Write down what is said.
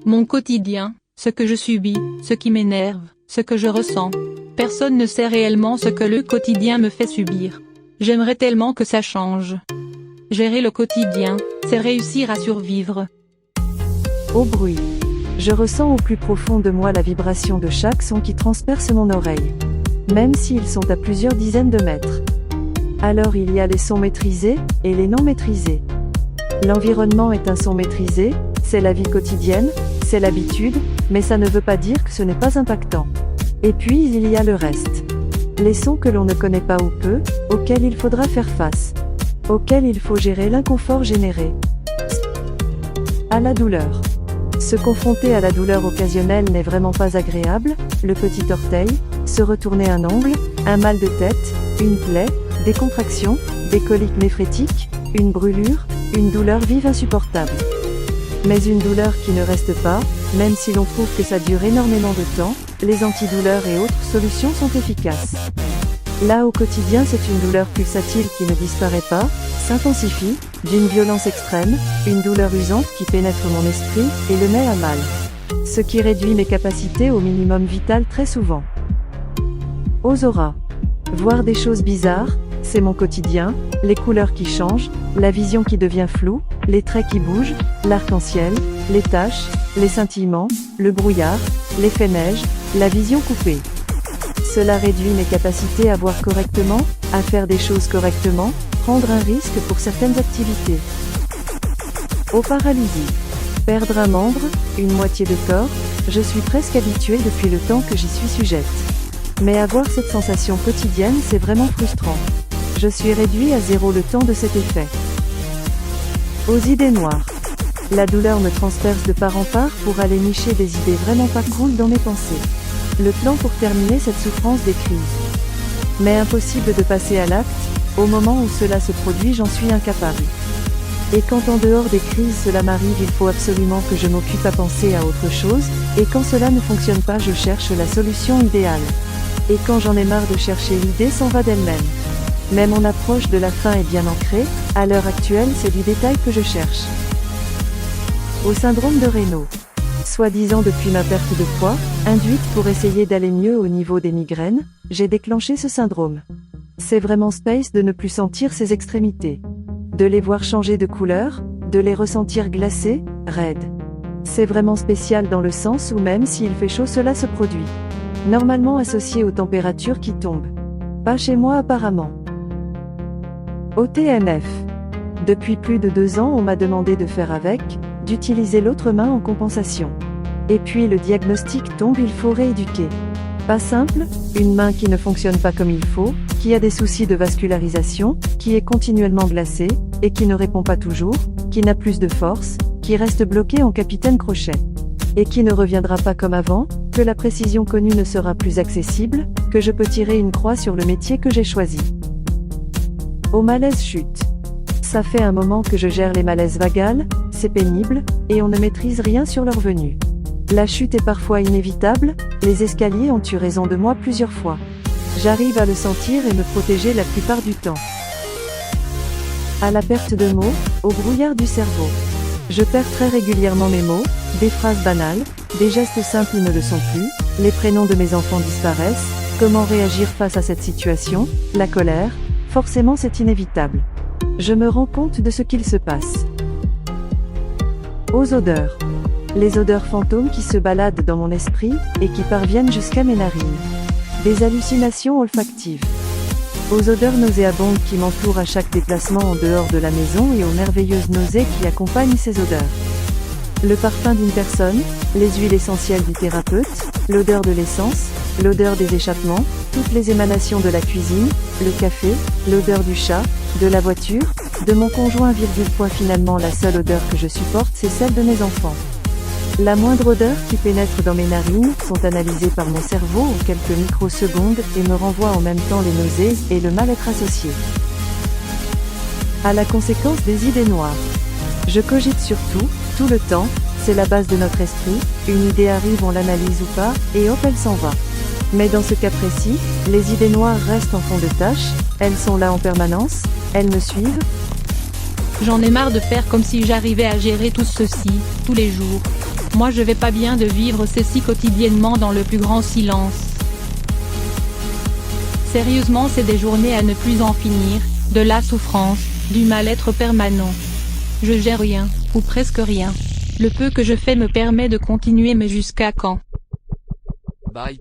Mon quotidien, ce que je subis, ce qui m'énerve, ce que je ressens. Personne ne sait réellement ce que le quotidien me fait subir. J'aimerais tellement que ça change. Gérer le quotidien, c'est réussir à survivre. Au bruit. Je ressens au plus profond de moi la vibration de chaque son qui transperce mon oreille. Même s'ils sont à plusieurs dizaines de mètres. Alors il y a les sons maîtrisés, et les non maîtrisés. L'environnement est un son maîtrisé, c'est la vie quotidienne, c'est l'habitude, mais ça ne veut pas dire que ce n'est pas impactant. Et puis il y a le reste. Les sons que l'on ne connaît pas ou peu, auxquels il faudra faire face. Auxquels il faut gérer l'inconfort généré. À la douleur. Se confronter à la douleur occasionnelle n'est vraiment pas agréable, le petit orteil, se retourner un ongle, un mal de tête, une plaie, des contractions, des coliques néphrétiques, une brûlure, une douleur vive insupportable. Mais une douleur qui ne reste pas, même si l'on trouve que ça dure énormément de temps, les antidouleurs et autres solutions sont efficaces. Là au quotidien c'est une douleur pulsatile qui ne disparaît pas, s'intensifie, d'une violence extrême, une douleur usante qui pénètre mon esprit, et le met à mal. Ce qui réduit mes capacités au minimum vital très souvent. Aux auras. Voir des choses bizarres, c'est mon quotidien, les couleurs qui changent, la vision qui devient floue, les traits qui bougent, l'arc-en-ciel, les taches, les scintillements, le brouillard, l'effet neige, la vision coupée. Cela réduit mes capacités à voir correctement, à faire des choses correctement, prendre un risque pour certaines activités. Aux paralysies. Perdre un membre, une moitié de corps, je suis presque habituée depuis le temps que j'y suis sujette. Mais avoir cette sensation quotidienne c'est vraiment frustrant. Je suis réduit à zéro le temps de cet effet. Aux idées noires. La douleur me transperce de part en part pour aller nicher des idées vraiment pas cool dans mes pensées. Le plan pour terminer cette souffrance des crises. Mais impossible de passer à l'acte, au moment où cela se produit j'en suis incapable. Et quand en dehors des crises cela m'arrive il faut absolument que je m'occupe à penser à autre chose, et quand cela ne fonctionne pas je cherche la solution idéale. Et quand j'en ai marre de chercher l'idée s'en va d'elle-même. Mais mon approche de la fin est bien ancrée, à l'heure actuelle c'est du détail que je cherche. Au syndrome de Raynaud. Soi-disant depuis ma perte de poids, induite pour essayer d'aller mieux au niveau des migraines, j'ai déclenché ce syndrome. C'est vraiment space de ne plus sentir ces extrémités. De les voir changer de couleur, de les ressentir glacées, raides. C'est vraiment spécial dans le sens où même s'il fait chaud cela se produit. Normalement associé aux températures qui tombent. Pas chez moi apparemment. Au TMF. Depuis plus de 2 ans on m'a demandé de faire avec, d'utiliser l'autre main en compensation. Et puis le diagnostic tombe, il faut rééduquer. Pas simple, une main qui ne fonctionne pas comme il faut, qui a des soucis de vascularisation, qui est continuellement glacée, et qui ne répond pas toujours, qui n'a plus de force, qui reste bloquée en capitaine crochet. Et qui ne reviendra pas comme avant, que la précision connue ne sera plus accessible, que je peux tirer une croix sur le métier que j'ai choisi. Au malaise chute. Ça fait un moment que je gère les malaises vagales, c'est pénible, et on ne maîtrise rien sur leur venue. La chute est parfois inévitable, les escaliers ont eu raison de moi plusieurs fois. J'arrive à le sentir et me protéger la plupart du temps. À la perte de mots, au brouillard du cerveau. Je perds très régulièrement mes mots, des phrases banales, des gestes simples ne le sont plus, les prénoms de mes enfants disparaissent, comment réagir face à cette situation, la colère, forcément c'est inévitable. Je me rends compte de ce qu'il se passe. Aux odeurs. Les odeurs fantômes qui se baladent dans mon esprit, et qui parviennent jusqu'à mes narines. Des hallucinations olfactives. Aux odeurs nauséabondes qui m'entourent à chaque déplacement en dehors de la maison et aux merveilleuses nausées qui accompagnent ces odeurs. Le parfum d'une personne, les huiles essentielles du thérapeute, l'odeur de l'essence, l'odeur des échappements, toutes les émanations de la cuisine, le café, l'odeur du chat, de la voiture, de mon conjoint, finalement la seule odeur que je supporte c'est celle de mes enfants. La moindre odeur qui pénètre dans mes narines sont analysées par mon cerveau en quelques microsecondes et me renvoient en même temps les nausées et le mal-être associé. À la conséquence des idées noires. Je cogite sur tout le temps, c'est la base de notre esprit, une idée arrive on l'analyse ou pas, et hop elle s'en va. Mais dans ce cas précis, les idées noires restent en fond de tâche, elles sont là en permanence, elles me suivent. J'en ai marre de faire comme si j'arrivais à gérer tout ceci, tous les jours. Moi je vais pas bien de vivre ceci quotidiennement dans le plus grand silence. Sérieusement, c'est des journées à ne plus en finir, de la souffrance, du mal-être permanent. Je gère rien, ou presque rien. Le peu que je fais me permet de continuer, mais jusqu'à quand? Bye.